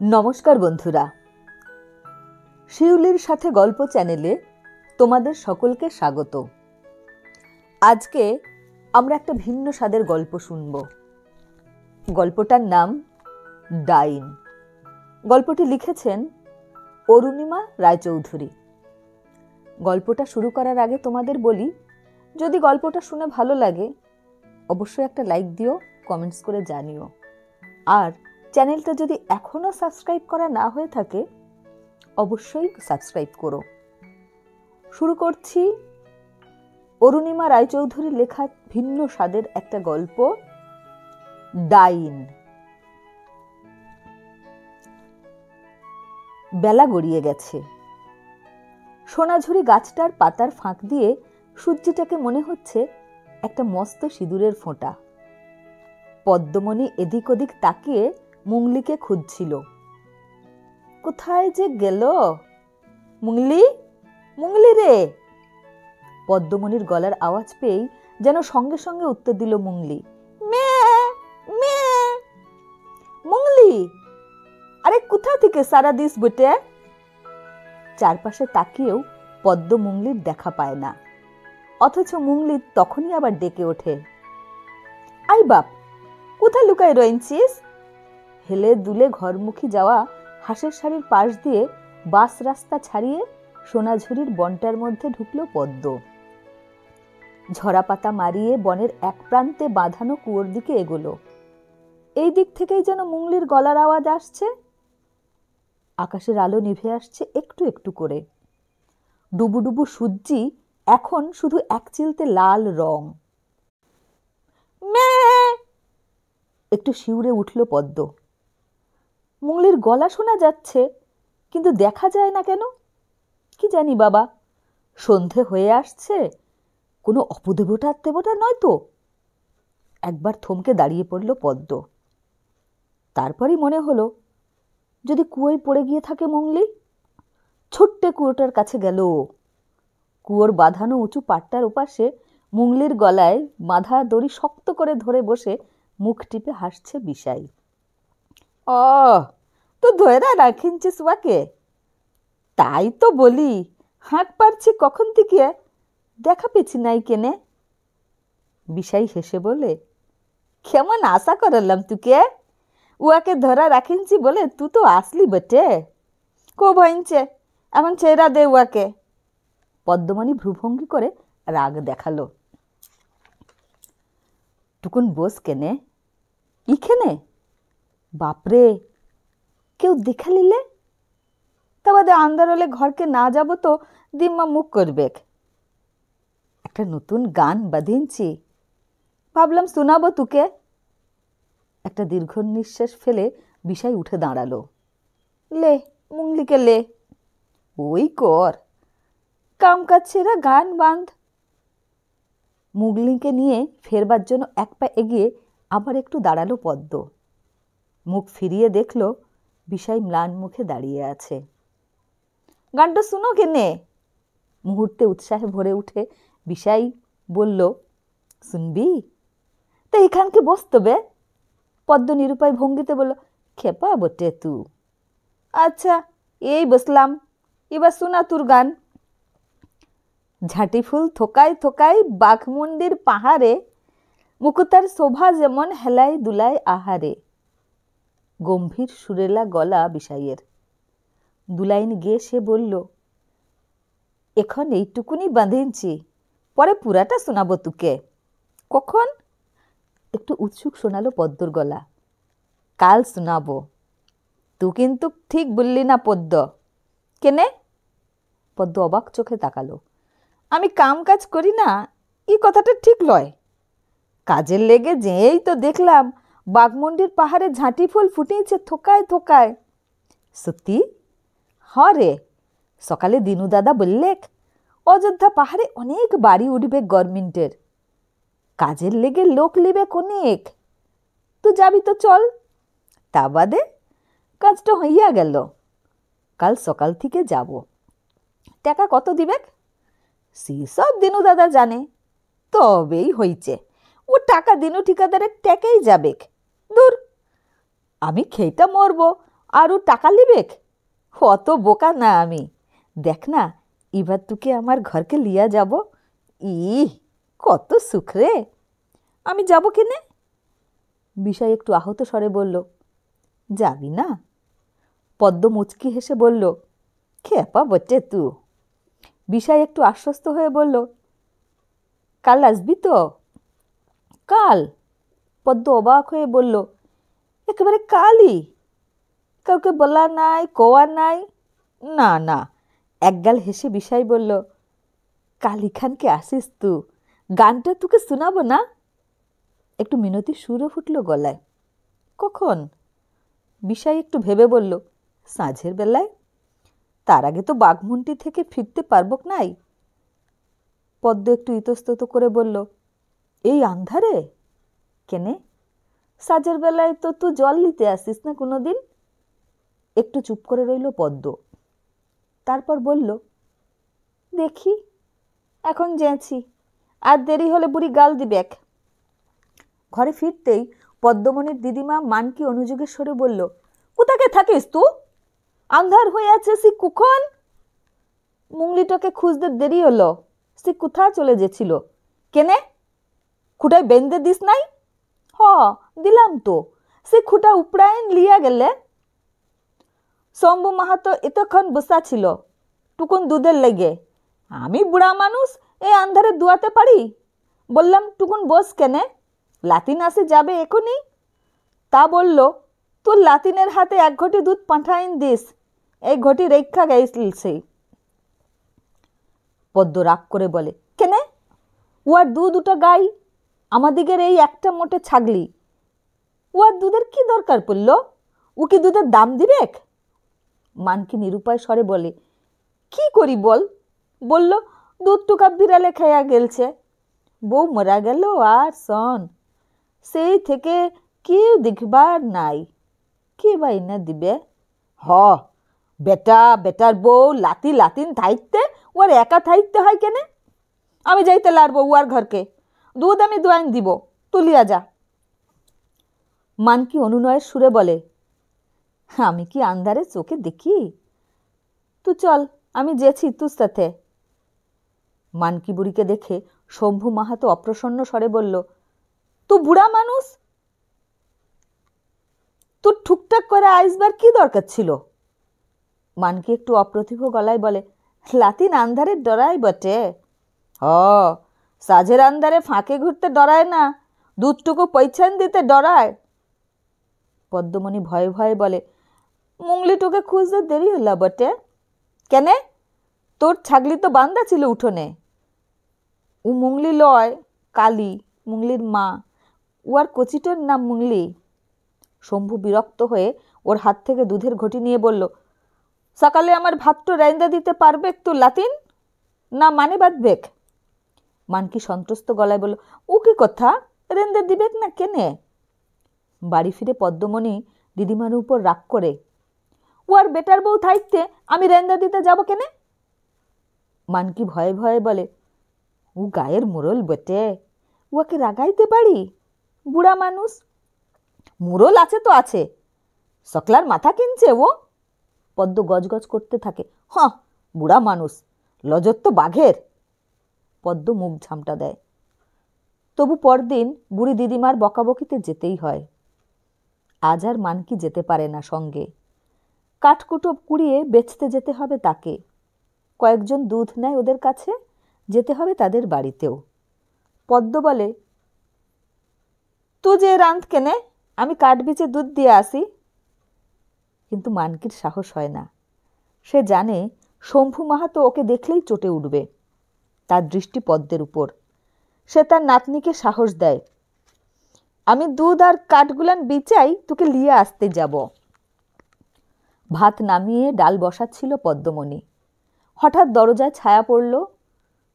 নমস্কার বন্ধুরা, শিউলির সাথে গল্প চ্যানেলে তোমাদের সকলকে স্বাগত। আজকে আমরা একটা ভিন্ন স্বাদের গল্প শুনব। গল্পটার নাম ডাইন। গল্পটি লিখেছেন অরুণিমা রায়চৌধুরী। গল্পটা শুরু করার আগে তোমাদের বলি, যদি গল্পটা শুনে ভালো লাগে অবশ্যই একটা লাইক দিও, কমেন্টস করে জানিও। আর চ্যানেলটা যদি এখনও সাবস্ক্রাইব করা না হয়ে থাকে অবশ্যই সাবস্ক্রাইব করো। শুরু করছি অরুণিমা রায়চৌধুরীর লেখা ভিন্ন স্বাদের একটা গল্প, ডাইন। বেলা গড়িয়ে গেছে। সোনাঝুরি গাছটার পাতার ফাঁক দিয়ে সূর্যটাকে মনে হচ্ছে একটা মস্ত সিঁদুরের ফোঁটা। পদ্মমণি এদিক ওদিক তাকিয়ে মুংলিকে খুঁজছিল। কোথায় যে গেল? মুংলি, মুংলি রে! পদ্মমণির গলার আওয়াজ পেয়েই যেন সঙ্গে সঙ্গে উত্তর দিল মুংলি, মে মে। মুংলি, আরে কোথা থেকে সারা দিস বটে? চারপাশে তাকিয়েও পদ্ম মুংলির দেখা পায় না, অথচ মুংলি তখনই আবার ডেকে ওঠে, আই বাপ, কোথায় লুকায় রয়েছিস? হেলে দুলে ঘরমুখী যাওয়া হাঁসের শাড়ির পাশ দিয়ে বাস রাস্তা ছাড়িয়ে সোনাঝুরির বনটার মধ্যে ঢুকলো পদ্ম। ঝরা পাতা মারিয়ে বনের এক প্রান্তে বাঁধানো কুয়োর দিকে এগোলো। এই দিক থেকেই যেন মুংলির গলার আওয়াজ আসছে। আকাশের আলো নিভে আসছে একটু একটু করে। ডুবুডুবু সূর্যি এখন শুধু এক চিলতে লাল রং। একটু শিউরে উঠল পদ্ম। মুংলির গলা শোনা যাচ্ছে, কিন্তু দেখা যায় না কেন? কি জানি বাবা, সন্ধে হয়ে আসছে, কোনো অপদেবতার দেবতা নয় তো? একবার থমকে দাঁড়িয়ে পড়ল পদ্ম। তারপরই মনে হলো, যদি কুয়োয় পড়ে গিয়ে থাকে মুংলি। ছোট্ট কুয়োটার কাছে গেল। কুয়োর বাঁধানো উঁচু পাটটার ওপাশে মুংলির গলায় বাঁধা দড়ি শক্ত করে ধরে বসে মুখ টিপে হাসছে বিশাই। ও, তো ধরে রাখিনছিস ওয়াকে? তাই তো বলি, হাঁক পারছি কখন থেকে, দেখা পেছি নাই কেনে? বিশাই হেসে বলে, কেমন আশা করলাম তুকে, উয়াকে ধরা রাখিনছি বলে তু তো আসলি বটে। কো ভইনছে, এখন ছেড়া দে উয়াকে। পদ্মমণি ভ্রুভঙ্গি করে রাগ দেখালো। টুকুন বস কেনে? ইখেনে? বাপরে, কেউ দেখা নিলে? তা বাদে আন্দার হলে ঘরকে না যাব তো দিম্মা মুখ করবে। একটা নতুন গান বাঁধিনছি, ভাবলাম শোনাবো তুকে। একটা দীর্ঘ নিঃশ্বাস ফেলে বিশাই উঠে দাঁড়ালো। লে মুংলিকে লে, ওই কর, কাম কাজ ছেড়া গান বাঁধ। মুংলিকে নিয়ে ফেরবার জন্য এক পা এগিয়ে আবার একটু দাঁড়ালো পদ্ম। মুখ ফিরিয়ে দেখল বিশাই ম্লান মুখে দাঁড়িয়ে আছে। গানটা শুনো কেনে? মুহূর্তে উৎসাহে ভরে উঠে বিশাই বলল, শুনবি? তা এখানকে বসতবে। পদ্ম নিরুপায় ভঙ্গিতে বলল, খেপা বটে তু। আচ্ছা, এই বসলাম, এবার শোনা তোর গান। ঝাঁটি ফুল থোকায় থোকায় বাঘমুন্ডির পাহাড়ে, মুকুতার শোভা যেমন হেলায় দুলায় আহারে। গম্ভীর সুরেলা গলা বিশাইয়ের। দুলাইন গিয়ে সে বলল, এখন এইটুকুনি বাঁধিনছি, পরে পুরাটা শোনাবো তুকে। কখন? একটু উৎসুক শোনালো পদ্মর গলা। কাল শোনাবো। তুই কিন্তু ঠিক বললি না পদ্ম। কেনে? পদ্ম অবাক চোখে তাকালো। আমি কাম কাজ করি না, এই কথাটা ঠিক লয়। কাজের লেগে যেই তো দেখলাম বাঘমুন্ডির পাহাড়ে ঝাঁটি ফুল ফুটিয়েছে থোকায় থোকায়। সত্যি? হ রে, সকালে দিনু দাদা বললেক অযোধ্যা পাহাড়ে অনেক বাড়ি উঠবে গভর্নমেন্টের। কাজের লেগে লোক লিবে অনেক। তুই যাবি তো চল। তা বাদে কাজটা হইয়া গেল, কাল সকাল থেকে যাব। টাকা কত দিবেক? সেসব দিনু দাদা জানে। তবেই হইছে, ও টাকা দিনু ঠিকাদারের টাকাই যাবেক। দূর, আমি খেইটা মরবো আরও টাকা লিবেক? অত বোকা না আমি। দেখ না, এবার তোকে আমার ঘরকে লিয়া যাব। কত সুখ রে। আমি যাব কেনে? বিষয় একটু আহত স্বরে বলল, যাবি না? পদ্ম মুচকি হেসে বলল, খেপা বটে তু। বিষয় একটু আশ্বস্ত হয়ে বলল, কাল আসবি তো? কাল? পদ্ম অবাক হয়ে বলল, একেবারে কালই? কাউকে বলা নাই, কোয়া নাই? না না। একগাল হেসে বিষয় বলল, কাল এখানকে আসিস তু, গানটা তোকে শোনাবো না? একটু মিনতি সুরও ফুটল গলায়। কখন? বিষয় একটু ভেবে বলল, সাঁঝের বেলায়। তার আগে তো বাঘমুন্ডি থেকে ফিরতে পারব নাই। পদ্ম একটু ইতস্তত করে বলল, এই আন্ধারে? কেনে? সাঁঝের বেলায় তো তুই জল নিতে আসিস না কোনো দিন? একটু চুপ করে রইল পদ্ম। তারপর বলল, দেখি, এখন যেছি, আর দেরি হলে বুড়ি গাল দিবেক। ঘরে ফিরতেই পদ্মমণির দিদিমা মানকি অনুযোগের স্বরে বলল, কোথাকে থাকিস তু? আন্ধার হয়ে আছে সে কুখন? মুংলিটাকে খুঁজতে দেরি হলো, সে কোথা চলে যেছিল? কেনে? খুঁটায় বেঁধে দিস নাই? হ, দিলাম তো। সে খুঁটা উপড়াইন লিয়া গেলে। শম্ভু মাহাতো এতক্ষণ বসা ছিল টুকুন দুধের লেগে। আমি বুড়া মানুষ, এই আন্ধারে দুয়াতে পারি? বললাম টুকুন বস কেনে, লাতিন আসে যাবে এখনই। তা বলল, তোর লাতিনের হাতে এক ঘটি দুধ পাঠাইন দিস, এই ঘটি রেখা গেছিল। পদ্ম রাগ করে বলে, কেনে? উয়ার দুধ উটা গাই, আমাদিগের এই একটা মোটে ছাগলি, উয়ার দুধের কি দরকার পড়ল? ও কি দুধের দাম দিবেক? মানকি নিরুপায় স্বরে বলে, কি করি বল? বলল, দুধ টুকা বিড়ালে খেয়া গেলছে। বউ মারা গেল আর সন, সেই থেকে কেউ দেখবার নাই। কে বা এনে দিবে? হ, বেটা বেটার বউ লাতি লাতিন থাইতে ওর একা থাইতে হয় কেনে? আমি যাইতে লারবো উয়ার ঘরকে, দুধ আমি দোয়াইন দিব, তুলিয়া যা। মানকি অনুনয়ের সুরে বলে, আমি কি আন্ধারে চোখে দেখি? তুই চল, আমি যেছি তোর সাথে। মানকি বুড়িকে দেখে শম্ভু মাহাতো অপ্রসন্ন স্বরে বলল, তুই বুড়া মানুষ, তোর ঠুকঠাক করে আইসবার কি দরকার ছিল? মানকি একটু অপ্রতিভ গলায় বলে, লাতিন আন্ধারে ডরাই বটে। সাঝের আন্ধারে ফাঁকে ঘুরতে ডরায় না, দুধটুকু পৈছান দিতে ডরায়। পদ্মমণি ভয়ে ভয়ে বলে, মুংলিটুকে খুঁজতে দেরি হলো বটে। কেনে? তোর ছাগলি তো বান্ধা ছিল উঠোনে। ও মুংলি লয়, কালী, মুংলির মা। উয়ার কচিটোর নাম মুংলি। শম্ভু বিরক্ত হয়ে ওর হাত থেকে দুধের ঘটি নিয়ে বলল, সকালে আমার ভাতটো রাইন্দা দিতে পারবেক তো লাতিন, না মানে বাঁধবেক? মানকি সন্ত্রস্ত গলায় বলল, ও কি কথা, রেন্দে দিবেক না কেনে? বাড়ি ফিরে পদ্মমণি দিদিমার উপর রাগ করে, ও আর বেটার বউ থাইতে আমি রেন্দা দিতে যাব কেনে? মানকি ভয়ে ভয়ে বলে, ও গায়ের মোড়ল বটে, উয়াকে রাগাইতে পারি? বুড়া মানুষ। মোড়ল আছে তো আছে, সকলার মাথা কিনছে ও। পদ্ম গজগজ করতে থাকে, বুড়া মানুষ, লজত তো বাঘের। পদ্ম মুখ ঝামটা দেয়। তবু পরদিন বুড়ি দিদিমার বকাবকিতে যেতেই হয়। আজ আর মানকি যেতে পারে না সঙ্গে। কাঠকুটো কুড়িয়ে বেচতে যেতে হবে তাকে। কয়েকজন দুধ নেয় ওদের কাছে, যেতে হবে তাদের বাড়িতেও। পদ্ম বলে, তুই যে রাঁধ কেনে, আমি কাঠ বিচে দুধ দিয়ে আসি। কিন্তু মানকির সাহস হয় না। সে জানে শম্ভু মাহাতো ওকে দেখলেই চটে উঠবে। তার দৃষ্টি পদ্মের উপর। সে তার নাতনিকে সাহস দেয়, আমি দুধ আর কাঠগুলান বিচাই তোকে লিয়ে আসতে যাব। ভাত নামিয়ে ডাল বসাচ্ছিল পদ্মমণি। হঠাৎ দরজায় ছায়া পড়ল।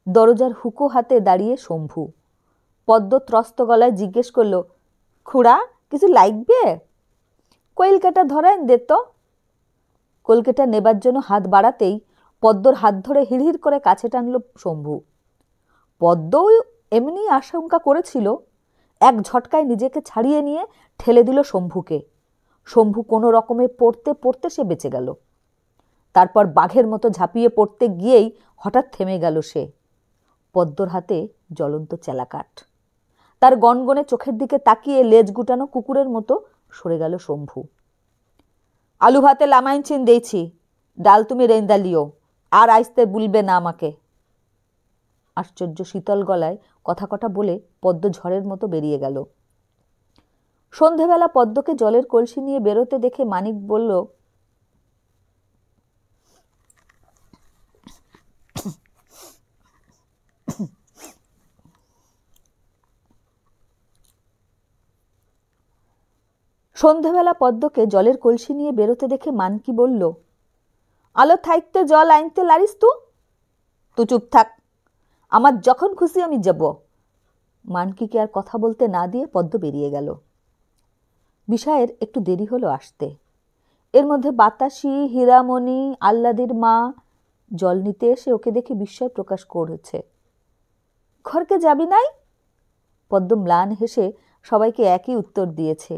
দরজার হুকো হাতে দাঁড়িয়ে শম্ভু। পদ্ম ত্রস্ত গলায় জিজ্ঞেস করল, খুড়া কিছু লাগবে? কইলকাটা ধরাইন দে তো। কলকেটা নেবার জন্য হাত বাড়াতেই পদ্মর হাত ধরে হিড়হিড় করে কাছে টানল শম্ভু। পদ্মও এমনি আশঙ্কা করেছিল, এক ঝটকায় নিজেকে ছাড়িয়ে নিয়ে ঠেলে দিল শম্ভুকে। শম্ভু কোনো রকমে পড়তে পড়তে সে বেঁচে গেল। তারপর বাঘের মতো ঝাঁপিয়ে পড়তে গিয়েই হঠাৎ থেমে গেল সে। পদ্মর হাতে জ্বলন্ত চেলাকাঠ। তার গনগনে চোখের দিকে তাকিয়ে লেজ গুটানো কুকুরের মতো সরে গেল শম্ভু। আলু ভাতে লামাইন চিন দিয়েছি, ডাল তুমি রেন্দা লিও, আর আইসতে বলবে না আমাকে। আশ্চর্য শীতল গলায় কথা কটা বলে পদ্ম ঝড়ের মতো বেরিয়ে গেল। সন্ধেবেলা পদ্মকে জলের কলসি নিয়ে বেরোতে দেখে মানিক বলল, সন্ধেবেলা পদ্মকে জলের কলসি নিয়ে বেরোতে দেখে মানকি বলল, আলো থাইতে জল আনতে লারিস তুই চুপ থাক, আমার যখন খুশি আমি যাব। মানকিকে আর কথা বলতে না দিয়ে পদ্ম বেরিয়ে গেল। বিষয়ের একটু দেরি হলো আসতে। এর মধ্যে বাতাসি, হীরামণি, আহ্লাদির মা জল নিতে এসে ওকে দেখে বিস্ময় প্রকাশ করেছে। ঘরকে যাবি নাই? পদ্ম ম্লান হেসে সবাইকে একই উত্তর দিয়েছে,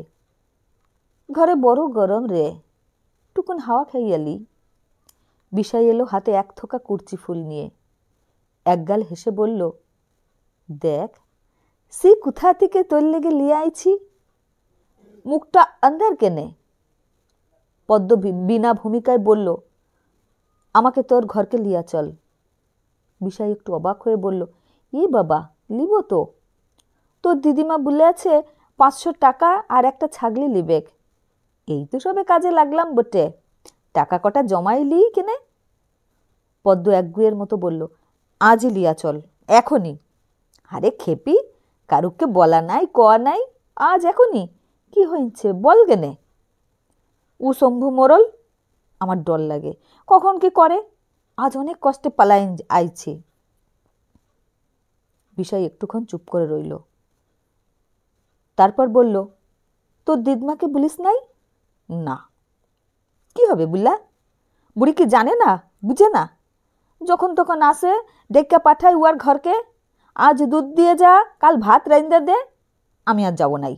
ঘরে বড় গরম রে, টুকুন হাওয়া খাইয়ালি। বিষয় এলো হাতে এক থোকা কুর্চি ফুল নিয়ে। একগাল হেসে বলল, দেখ সে কোথা থেকে তোর লেগে লিয়ে আইছি, মুখটা আন্ধার কেনে? পদ্ম বিনা ভূমিকায় বলল, আমাকে তোর ঘরকে লিয়া চল। বিষয় একটু অবাক হয়ে বলল, ই বাবা, লিব তো। তোর দিদিমা বলে আছে 500 টাকা আর একটা ছাগলি লিবেক। এই তো সবে কাজে লাগলাম বটে, টাকা কটা জমাই লি কেনে? পদ্ম একগুয়ের মতো বলল, আজই লিয়া চল, এখনই। আরে খেপি, কারুককে বলা নাই, কয়া নাই, আজ এখনই? কি হয়েছে বল গেনে? ও শম্ভু মোরল, আমার ডর লাগে, কখন কি করে। আজ অনেক কষ্টে পালাই আইছি। বিষয় একটুক্ষণ চুপ করে রইল। তারপর বলল, তোর দিদমাকে বলিস নাই? না। কি হবে বুল্লা? বুড়ি কি জানে না, বুঝে না? যখন তখন আসে, ডেকে পাঠায় উয়ার ঘরকে, আজ দুধ দিয়ে যা, কাল ভাত রাইন্দা দে। আমি আর যাব নাই।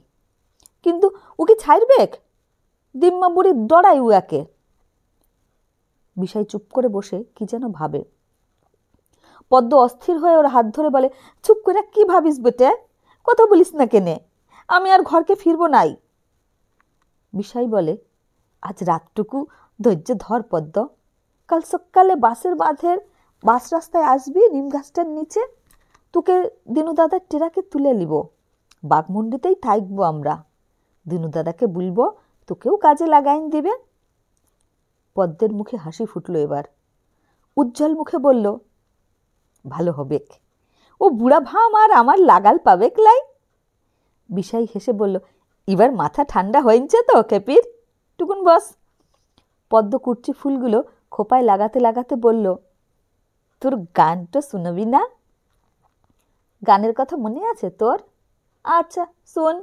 কিন্তু ও কি ছাড়বেক? দিম্মা বুড়ি ডরাই উয়াকে। বিষয় চুপ করে বসে কি যেন ভাবে। পদ্ম অস্থির হয়ে ওর হাত ধরে বলে, চুপ করে কি ভাবিস বেটে, কথা বলিস না কেনে? আমি আর ঘরকে ফিরবো নাই। বিষয় বলে, আজ রাতটুকু ধৈর্য ধর পদ্ম, কাল সকালে বাস রাস্তায় আসবি নিম গাছটার নিচে, তোকে দিনু দাদার টেরাকে তুলে নিব, বাঘমুন্ডিতেই থাকবো আমরা। দিনু দাদাকে বলবো তোকেও কাজে লাগাইন দিবে। পদ্মের মুখে হাসি ফুটল এবার। উজ্জ্বল মুখে বলল, ভালো হবেক, ও বুড়া ভাম আর আমার লাগাল পাবেক লাই। বিষয় হেসে বলল, এবার মাথা ঠান্ডা হয়েছে তো খেপির, টুকুন বস। পদ্ম কুর্চি ফুলগুলো খোপায় লাগাতে লাগাতে বলল, তোর গানটা শুনবি না? গানের কথা মনে আছে তোর? আচ্ছা শোন।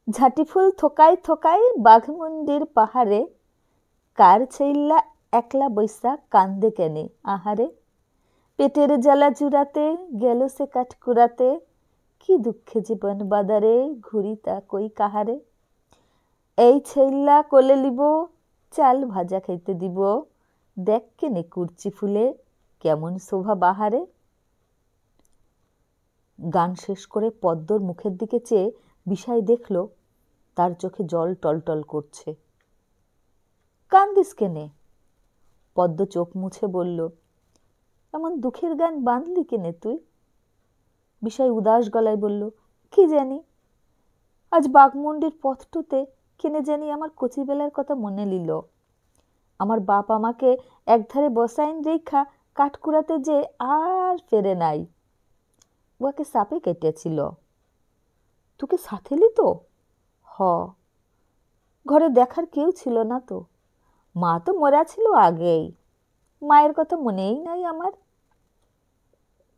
ঝাঁটি ফুল থোকাই থোকাই বাঘমুন্ডির পাহাড়ে, কার ছেইল্লা একলা বৈশা কান্দে কেনে আহারে, পেটের জ্বালা জুড়াতে গেল সে কাঠকুড়াতে, কি দুঃখে জীবন বাদারে ঘুরি তা কই কাহারে, এই ছেইল্লা কোলে লিব, চাল ভাজা খাইতে দিব, দেখ কেনে কুর্চি ফুলে কেমন শোভা বাহারে। গান শেষ করে পদ্মর মুখের দিকে চেয়ে বিষয় দেখল তার চোখে জল টলটল করছে। কান্দিস কেনে? পদ্ম চোখ মুছে বলল, এমন দুঃখের গান বাঁধলি কেনে তুই? বিষয় উদাস গলায় বলল, কি জানি, আজ বাঘমুন্ডির পথটুতে কেনে জানি আমার কচিবেলার কথা মনে লিল। আমার বাপ আমাকে একধারে বসাইন রেখা কাঠকুড়াতে যে আর ফেরে নাই, উহাকে সাপে কেটেছিল। তোকে সাথে লিত? হ। ঘরে দেখার কেউ ছিল না তো, মা তো মরা ছিল আগেই, মায়ের কথা মনেই নাই আমার।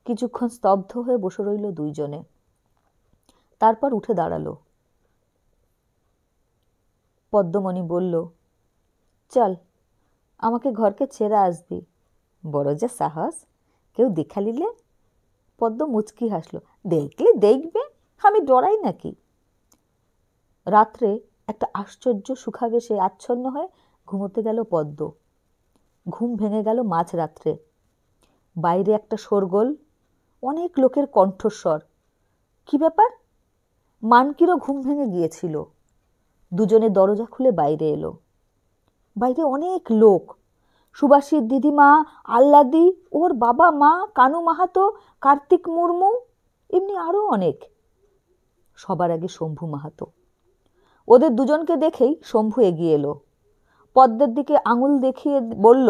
কিছুক্ষণ স্তব্ধ হয়ে বসে রইল দুইজনে। তারপর উঠে দাঁড়ালো। পদ্মমণি বলল, চল, আমাকে ঘরকে ছেড়ে আসবি। বড় যে সাহস, কেউ দেখা নিলে? পদ্ম মুচকি হাসলো, দেখলে দেখবে, আমি ডরাই নাকি? রাত্রে একটা আশ্চর্য সুখাবেশে আচ্ছন্ন হয়ে ঘুমোতে গেল পদ্ম। ঘুম ভেঙে গেল মাঝরাত্রে। বাইরে একটা শোরগোল, অনেক লোকের কণ্ঠস্বর। কি ব্যাপার? মানকিরও ঘুম ভেঙে গিয়েছিল। দুজনে দরজা খুলে বাইরে এলো। বাইরে অনেক লোক, সুবাসীর দিদিমা, আল্লাদি, ওর বাবা মা, কানু মাহাতো, কার্তিক মুর্মু, এমনি আরও অনেক। সবার আগে শম্ভু মাহাতো। ওদের দুজনকে দেখেই শম্ভু এগিয়ে এলো। পদ্মের দিকে আঙুল দেখিয়ে বলল,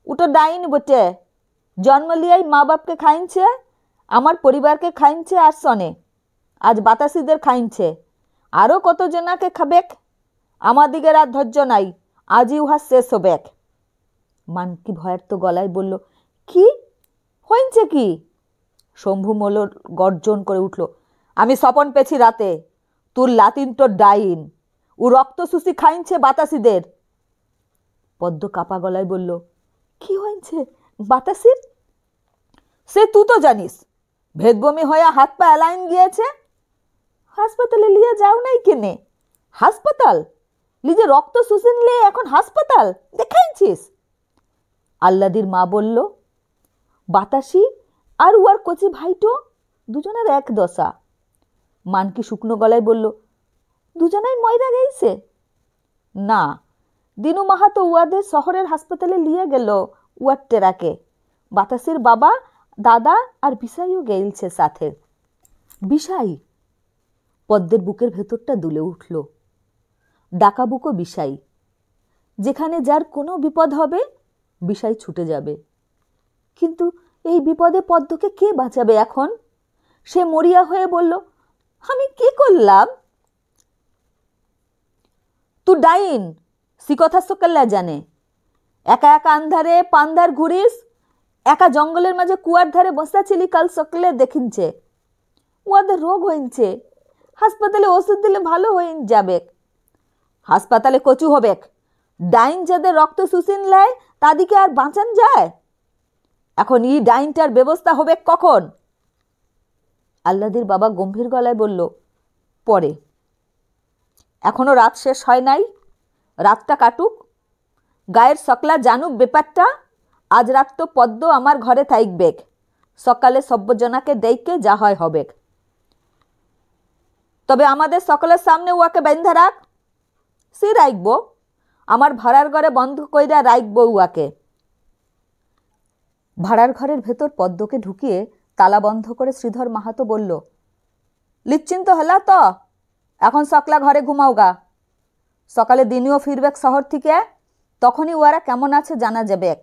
উটো ডাইন বটে, জন্ম লিয়াই মা বাপকে খাইছে, আমার পরিবারকে খাইছে আর সনে, আজ বাতাসিদের খাইছে, আরও কত জনাকে খাবেক। আমাদিগের আর ধৈর্য নাই, আজই উহা শেষ হবেক। মানকি ভয়ার্ত গলায় বলল, কি হইছে কি? শম্ভু মোলর গর্জন করে উঠল, আমি স্বপন পেছি রাতে, তোর লাতিন তো ডাইন, ও রক্ত শুষি খাইছে বাতাসিদের। পদ্ম কাপা গলায় বলল, কি হয়েছে বাতাসির? সে তুই তো জানিস, ভেদবমি হয়ে হাত পা অ্যালাইন গিয়েছে। হাসপাতালে লিয়ে যাও নাই কেনে? হাসপাতাল? লিজে রক্ত শুষে নিলে এখন হাসপাতাল দেখাইছিস? আল্লাদির মা বলল, বাতাসি আর উয়ার কচি ভাইটো দুজনের এক দশা। মানকি শুকনো গলায় বলল, দুজনাই ময়রা গেইছে? না, দিনু মাহাতো উয়াদের শহরের হাসপাতালে লিয়ে গেল উয়ার টেরাকে। বাতাসির বাবা, দাদা আর বিশাইও গেইলছে সাথে। বিশাই? পদ্মের বুকের ভেতরটা দুলে উঠল। ডাকাবুকো বিশাই। যেখানে যার কোনো বিপদ হবে বিশাই ছুটে যাবে। কিন্তু এই বিপদে পদ্মকে কে বাঁচাবে এখন? সে মরিয়া হয়ে বলল, আমি কি করলাম? তুই ডাইন, সি কথা সকল্লা জানে। একা একা আন্ধারে পান্ধার ঘুরিস, একা জঙ্গলের মাঝে কুয়ার ধারে বসাছিলি কাল সকালে দেখিনছে। উয়াদের রোগ হইনছে, হাসপাতালে ওষুধ দিলে ভালো হয়ে যাবে। হাসপাতালে কচু হবেক, ডাইন যাদের রক্ত শুষিন লাই তাদিকে আর বাঁচান যায়? এখন ই ডাইনটার ব্যবস্থা হবে কখন? আল্লাদির বাবা গম্ভীর গলায় বলল, পরে, এখনো রাত শেষ হয় নাই, রাতটা কাটুক, গায়ের সকলা জানুক ব্যাপারটা। আজ রাত তো পদ্ম আমার ঘরে থাকবেক, সকালে সব্যজনাকে ডেকে যা হয় হবেক। তবে আমাদের সকলের সামনে উয়াকে বেঁধে রাখ। সে রাখব, আমার ভাড়ার ঘরে বন্ধ কইরা রাখব উয়াকে। ভাড়ার ঘরের ভেতর পদ্মকে ঢুকিয়ে তালা বন্ধ করে শ্রীধর মাহাতো বলল, নিশ্চিন্ত হলা তো? এখন সকলা ঘরে ঘুমাওগা, সকালে দিনিও ফিরবেক শহর থেকে, তখনই ওরা কেমন আছে জানা যাবেক।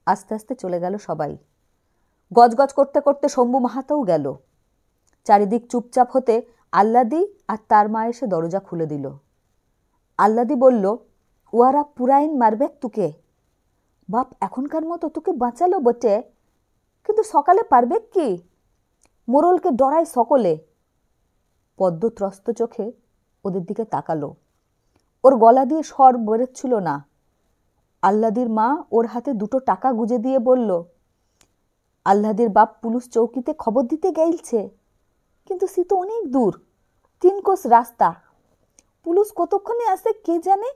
আস্তে আস্তে চলে গেল সবাই। গজগজ করতে করতে শম্ভু মাহাতোও গেল। চারিদিক চুপচাপ হতে আল্লাদি আর তার মা এসে দরজা খুলে দিল। আল্লাদি বলল, ওয়ারা পুরাইন মারবেক তুকে। বাপ এখনকার মতো তোকে বাঁচালো বটে, কিন্তু সকালে পারবে কি? মোরলকে ডরায় সকলে। পদ্ম ত্রস্ত চোখে ওদের দিকে তাকালো। ওর গলা দিয়ে স্বর বেরোচ্ছিল না। আল্লাদির মা ওর হাতে 2 টাকা গুজে দিয়ে বলল, আল্লাদির বাপ পুলিশ চৌকিতে খবর দিতে গেইলছে, কিন্তু সে তো অনেক দূর, 3 কোস রাস্তা। পুলিশ কতক্ষণে আসে কে জানে?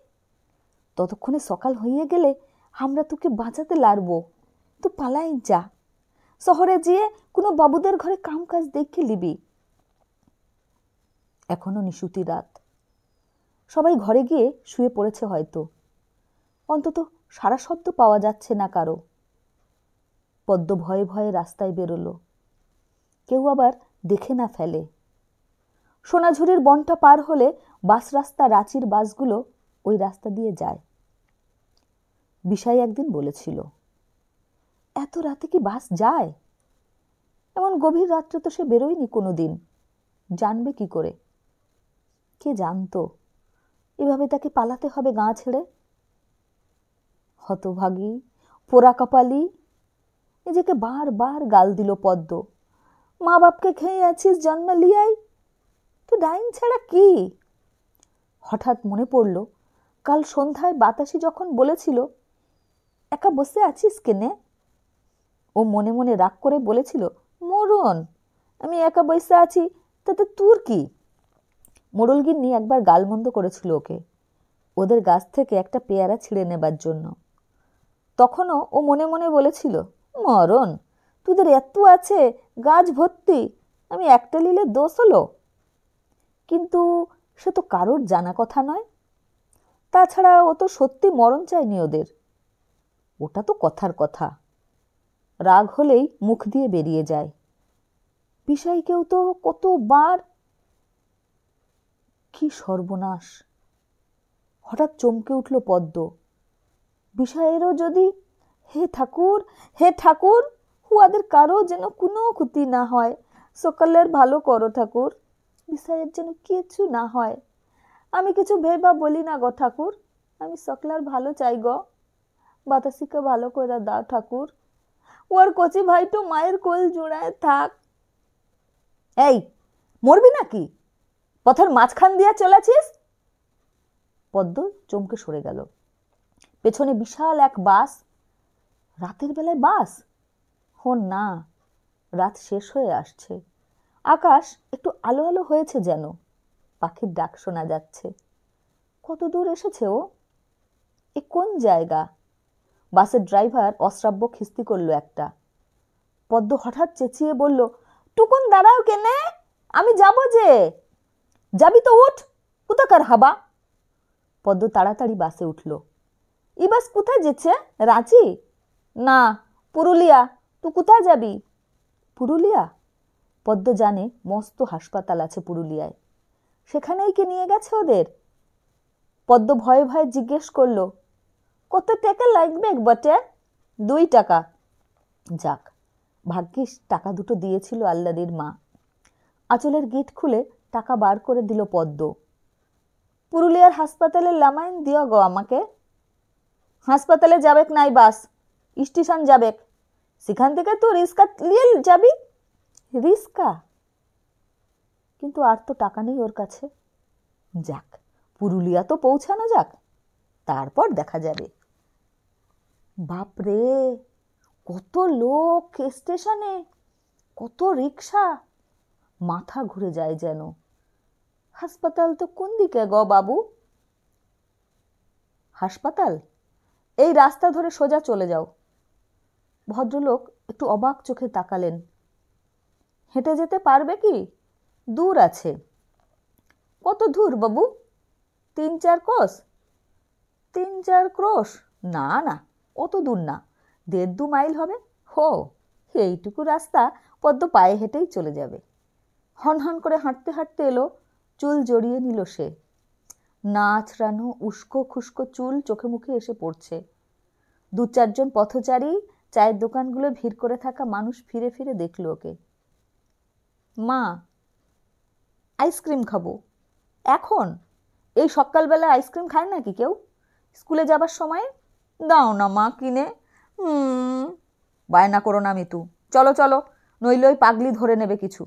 ততক্ষণে সকাল হইয়ে গেলে আমরা তোকে বাঁচাতে লারবো। তো পালাই যা, শহরে যেয়ে কোনো বাবুদের ঘরে কাম কাজ দেখে লিবি। এখনো নিশুতি রাত। সবাই ঘরে গিয়ে শুয়ে পড়েছে হয়তো, অন্তত সারা শব্দ পাওয়া যাচ্ছে না কারো। পদ্ম ভয়ে ভয়ে রাস্তায় বেরোলো, কেউ আবার দেখে না ফেলে। সোনাঝুরির বনটা পার হলে বাস রাস্তা, রাঁচির বাসগুলো ওই রাস্তা দিয়ে যায়। বিশাই একদিন বলেছিল, এত রাতে কি বাস যায়? এমন গভীর রাত্রে তো সে বেরোয়নি কোনো দিন, জানবে কি করে? কে জানতো এভাবে তাকে পালাতে হবে গাঁ ছেড়ে? হতভাগী, পোড়া কপালি, নিজেকে বারবার গাল দিল পদ্ম। মা বাপকে খেয়ে আছিস জন্ম লিয়াই, তো ডাইন ছাড়া কি? হঠাৎ মনে পড়ল, কাল সন্ধ্যায় বাতাসি যখন বলেছিল, একা বসে আছিস কেনে? ও মনে মনে রাগ করে বলেছিল, মরণ, আমি একা বসে আছি তাতে তোর কি? মোড়লগিন্নি একবার গালমন্দ করেছিল ওকে, ওদের গাছ থেকে একটা পেয়ারা ছিঁড়ে নেবার জন্য। তখনও ও মনে মনে বলেছিল, মরণ, তোদের এত আছে, গাছ ভর্তি, আমি একটা নিলে দোষ হলো। কিন্তু সে তো কারোর জানা কথা নয়। তাছাড়া ও তো সত্যি মরণ চায়নি ওদের, ওটা তো কথার কথা, রাগ হলেই মুখ দিয়ে বেরিয়ে যায়। বিষয়কেও তো কতবার। কি সর্বনাশ! হঠাৎ চমকে উঠল পদ্ম। বিষয়েরও যদি, হে ঠাকুর, হে ঠাকুর, উহাদের কারো যেন কোনো ক্ষতি না হয়, সকালের ভালো করো ঠাকুর, বিষয়ের যেন কিছু না হয়। আমি কিছু ভেবা বলি না গো ঠাকুর, আমি সকলার ভালো চাই গো, বাতাসিকে ভালো করে দাও ঠাকুর, ওর কচি ভাইটো মায়ের কোল জোড়ায় থাক। এই, মরবি নাকি? পথের মাঝখান দিয়া চলেছিস? পদ্ম চমকে সরে গেল। পেছনে বিশাল এক বাস। রাতের বেলায় বাস? ও না, রাত শেষ হয়ে আসছে, আকাশ একটু আলো আলো হয়েছে, যেন পাখির ডাক শোনা যাচ্ছে। কত দূর এসেছে ও? এ কোন জায়গা? বাসের ড্রাইভার অশ্রাব্য খিস্তি করলো একটা। পদ্ম হঠাৎ চেঁচিয়ে বলল, টুকুন দাঁড়াও কেনে, আমি যাব যে। যাবি তো উঠ, কোথাকার হাবা। পদ্ম তাড়াতাড়ি বাসে উঠল। ই বাস কোথায় যেছে? রাঁচি? না, পুরুলিয়া। তুই কোথায় যাবি? পুরুলিয়া? পদ্ম জানে মস্ত হাসপাতাল আছে পুরুলিয়ায়, সেখানেই কে নিয়ে গেছে ওদের? পদ্ম ভয়ে ভয়ে জিজ্ঞেস করলো, কত টাকা লাগবে বটে? 2 টাকা। যাক, ভাগ্যিস টাকা দুটো দিয়েছিল আল্লাদির মা। আঁচলের গিট খুলে টাকা বার করে দিল পদ্ম। পুরুলিয়ার হাসপাতালের লামাইন দিও গো আমাকে। হাসপাতালে যাবেক নাই বাস, স্টেশন যাবেক, সেখান থেকে তো রিক্সা নিয়ে যাবি। রিক্সা? কিন্তু আর তো টাকা নেই ওর কাছে। যাক, পুরুলিয়া তো পৌঁছানো যাক, তারপর দেখা যাবে। বাপরে, কত লোক স্টেশনে, কত রিক্সা, মাথা ঘুরে যায় যেন। হাসপাতাল তো কোন দিকে গো বাবু? হাসপাতাল এই রাস্তা ধরে সোজা চলে যাও। ভদ্রলোক একটু অবাক চোখে তাকালেন। হেঁটে যেতে পারবে কি? দূর আছে। কত দূর বাবু? 3-4 ক্রোশ। 3-4 ক্রোশ? না না, অত দূর না, 1.5-2 মাইল হবে। হো, এইটুকু রাস্তা পদ্ম পায়ে হেঁটেই চলে যাবে। হনহন করে হাঁটতে হাঁটতে এলো, চুল জড়িয়ে নিল সে। নাচড়ানো উস্কো খুস্কো চুল চোখে মুখে এসে পড়ছে। 2-4 জন পথচারী, চায়ের দোকানগুলো ভিড় করে থাকা মানুষ ফিরে ফিরে দেখল ওকে। মা, আইসক্রিম খাবো। এখন? এই সকালবেলা আইসক্রিম খায় নাকি কেউ? স্কুলে যাবার সময়? দাও না মা কিনে। বায়না করো না মিতু, চলো চলো, নইলে ওই পাগলি ধরে নেবে কিছু।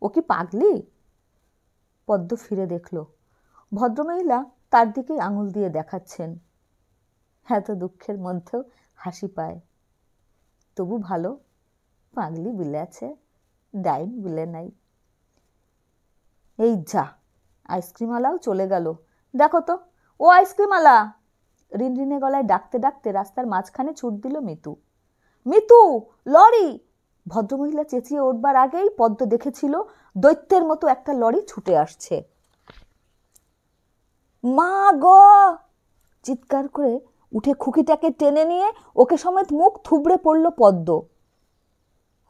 ও কি পাগলি? পদ্ম ফিরে দেখল ভদ্রমহিলা তার দিকেই আঙুল দিয়ে দেখাচ্ছেন। এত দুঃখের মধ্যেও হাসি পায়। তবু ভালো, পাগলি বিলে আছে, ডাইন বিলে নাই। এই যা, আইসক্রিমওয়ালাও চলে গেল। দেখো তো, ও আইসক্রিমওয়ালা! রিনরিনে গলায় ডাকতে ডাকতে রাস্তার মাঝখানে ছুট দিল মিতু। মিতু, লরি! ভদ্রমহিলা চেঁচিয়ে উঠবার আগেই পদ্ম দেখেছিল দৈত্যের মতো একটা লরি ছুটে আসছে। মা গো! চিৎকার করে উঠে খুকিটাকে টেনে নিয়ে ওকে সমেত মুখ থুবড়ে পড়ল পদ্ম।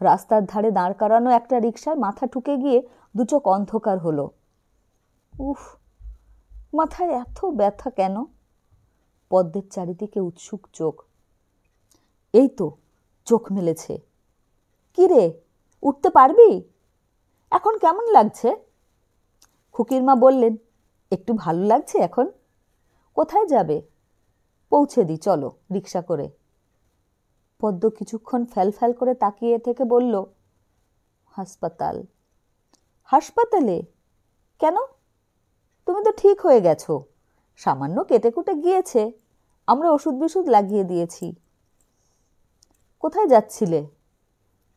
রাস্তার ধারে দাঁড় করানো একটা রিকশায় মাথা ঠুকে গিয়ে 2 চোখ অন্ধকার হলো। উফ, মাথায় এত ব্যথা কেন? পদ্মের চারিদিকে উৎসুক চোখ। এই তো চোখ মেলেছে। কি রে, উঠতে পারবি? এখন কেমন লাগছে? খুকির মা বললেন, একটু ভালো লাগছে এখন। কোথায় যাবে? পৌঁছে দি চলো রিক্সা করে। পদ্ম কিছুক্ষণ ফ্যাল ফ্যাল করে তাকিয়ে থেকে বলল, হাসপাতাল। হাসপাতালে? কেন? তুমি তো ঠিক হয়ে গেছো। সামান্য কেটে কুটে গিয়েছে, আমরা ওষুধ বিষুধ লাগিয়ে দিয়েছি। কোথায় যাচ্ছিলে?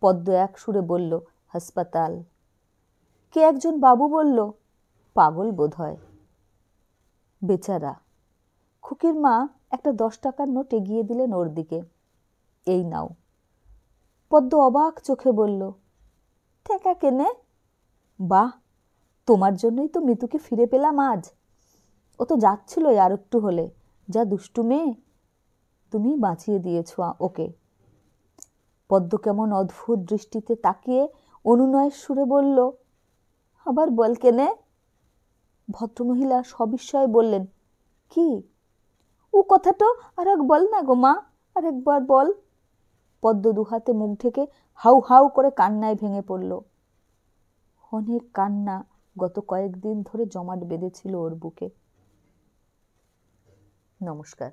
পদ্ম এক সুরে বলল, হাসপাতাল। কে একজন বাবু বলল, পাগল বোধ হয়। বেচারা। খুকির মা একটা 10 টাকার নোট এগিয়ে দিলেন ওর দিকে। এই নাও। পদ্ম অবাক চোখে বলল, ঠেকা কেনে? বাহ, তোমার জন্যই তো মিতুকে ফিরে পেলাম আজ। ও তো যাচ্ছিল আর একটু হলে। যা দুষ্টু মেয়ে, তুমি বাঁচিয়ে দিয়েছ ওকে। পদ্ম কেমন অদ্ভুত দৃষ্টিতে তাকিয়ে অনুনয়ের সুরে বলল, আবার বল কেনে? ভদ্রমহিলা সবিস্ময়ে বললেন, কি? ও কথাটা আর এক বল না গো মা, আর একবার বল। পদ্ম দুহাতে মুখ ঢেকে হাউ হাউ করে কান্নায় ভেঙে পড়ল। অনেক কান্না গত কয়েকদিন ধরে জমাট বেঁধেছিল ওর বুকে। নমস্কার।